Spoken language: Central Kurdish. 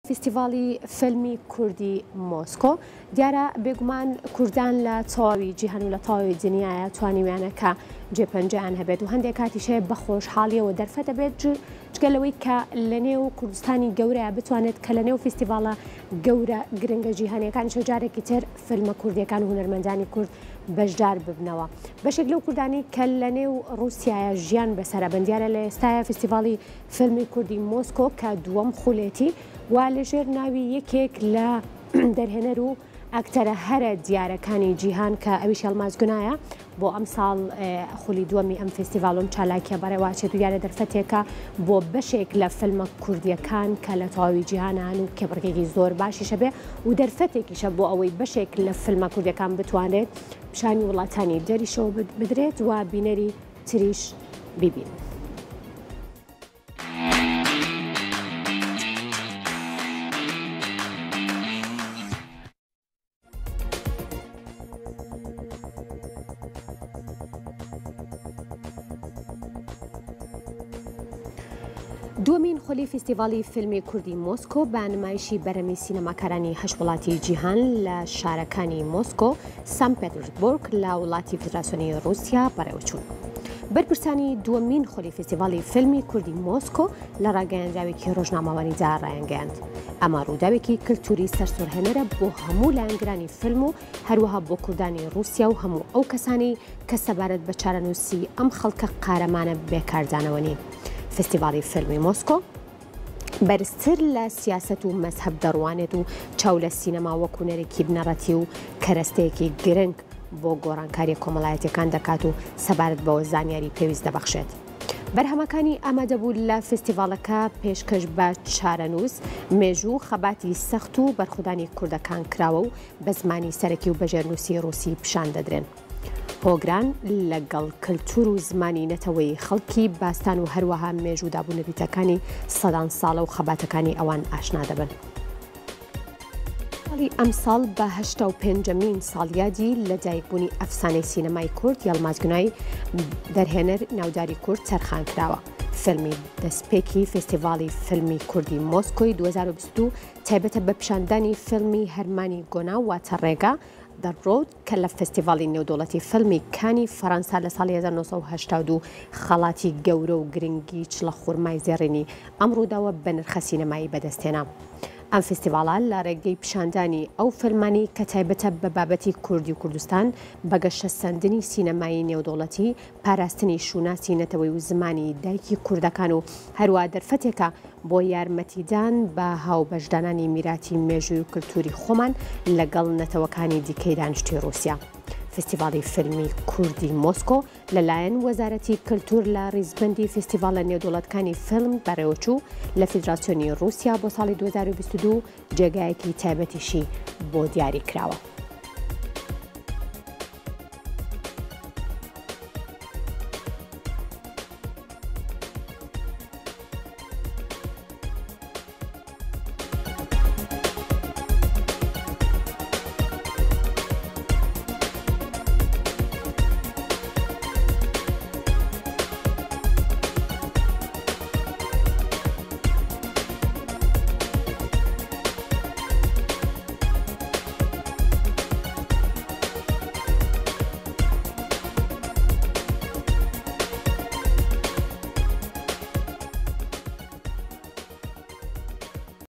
فستیڤاڵی فیلمی کوردی مۆسکۆ دیارە بێگومان کوردان لە تەواوی جیهان و لە تەواوی دنیایە توانیویانە کە جێپەنجەیان هەبێت و هەندێک کاتیشەیە بە خۆشحاڵیەوە دەرفەت دەبێت جگەلەوەی کە لە نێو کوردستانی گەورەیە بتوانێت کە لە نێو فستیڤاڵە گەورە گرنگە جیهانیەکانی جارێکی تر فیلمە کوردیەکان و هونەرمەندانی کورد بەشدار ببنەوە. بەشێک لەو کوردانی کە لە نێو رووسایە ژیان بەسەرەبەن دیارە لە ئێستاە فستیڤاڵی فیلمی کوردی مۆسکۆ کە دووەم خولێتی وا لەژێر ناوی یەکێک لە دەرهێنەر و ئەکتەرە هەرە دیارەکانی جیهان کە ئەویش هەڵمازگونایە بۆ ئەم ساڵ خولی دووەمی ئەم فستیڤاڵۆم چالاکیە بەڕێواچێت و یارە دەرفەتێکە بۆ بەشێک لە فیلمە کوردیەکان کە لە تەواوی جیهانان و کێبڕگێکی زۆر باشیشە بێ و دەرفەتێکیشە بۆ ئەوەی بەشێک لە فیلمە کوردیەکان بتوانێت پیشانی وڵاتانی دەریشەوە بدرێت و بینەری تریش ببین. دووەمین خۆلی فستیڤاڵی فیلمی کوردی مۆسکۆ بە نمایشی بەرەمی سینەماکارانی هەشت وڵاتی جیهان لە شارەکانی مۆسکۆ، سان پێترزبورگ لە وڵاتی فیدراسیۆنی رووسیا بەڕێوەچوون. بەرپرسانی دووەمین خۆلی فستیڤاڵی فیلمی کوردی مۆسکۆ لە ڕاگەیاندراوێکی ڕۆژنامەوانیدا ڕایانگەیاند. ئەمە ڕووداوێکی کللتوری سەرسوورهێنەرە بۆ هەموو لایەنگرانی فیلم و هەروەها بۆ کوردانی رووسیا و هەموو ئەو کەسانی کە سەبارەت بە چارەنووسی ئەم خەڵکە قارەمانە بێکاردانەوە نین. فستیڤاڵی فیلمی مۆسکۆ بەرزتر لە سیاست و مەزهەب دەڕوانێت و چاو لە سینەما وەکو نەرێکی بنەڕەتی و کەرەستەیەکی گرنگ بۆ گۆڕانکاری کۆمەڵایەتیەکان دەکات و سەبارەت بەوە زانیاری پێویست دەبەخشێت. بەرهەمەکانی ئامادەبوو لە فستیڤاڵەکە پێشکەش بە چارەنووس، مێژوو، خەباتی سەخت و بەرخودانی کوردەکان کراوە و بە زمانی سەرەکی و بەژێرنووسی ڕووسی پیشان دەدرێن. هۆگران لەگەڵ کللتور و زمانی نەتەوەی خەڵکی باستان و هەروەها مێژوو دابوونەریتەکانی سەدان ساڵە و خەباتەکانی ئەوان ئاشنا دەبن. ئەم ساڵ بە 85مین ساڵیادی لەدایکبوونی ئەفسانەی سینەمای کورد یاڵمازگونای دەرهێنەر ناوداری کورد تەرخان کراوە. فیلمی دەستپێکی فستیڤاڵی فیلمی کوردی مۆسکۆی 2022 تایبەتە بە پیشاندانی فیلمی هەرمانی گۆنا واتە ڕێگا دەڕۆد کە لە فستیڤاڵی نێودوڵەتی فیلمی کانی فەڕەنسا لە ساڵی 1982 خەڵاتی گەورە و گرنگی چلە خوورمای زێڕینی ئەم ڕووداوە بە نرخە سینەمایی بەدەستێنا. ئەم فستیڤاڵە لە ڕێگەی پیشاندانی ئەو فیلمانی کە تایبەتە بە بابەتی کوردی و کوردستان بەگەشە سندنی سینەمایی نێودوڵەتی، پاراستنی شوناسی نەتەوەی و زمانی دایکی کوردەکان و هەروە دەرفەتێکە بۆ یارمەتیدان بە هاوبەشدانانی میراتی مێژووی و کللتوری خۆمان لەگەڵ نەتەوەکانی دیکەی دانیشتووی رووسیا. فستیڤاڵی فیلمی کوردی مۆسکۆ لەلایەن وەزارەتی کللتور لە ڕیزبەندی فستیڤاڵە نێودوڵەتەکانی فیلم بەڕێوەچوو لە فیدراسیۆنی رووسیا بۆ ساڵی 2022 جێگایەکی تایبەتیشی بۆ دیاری کراوە.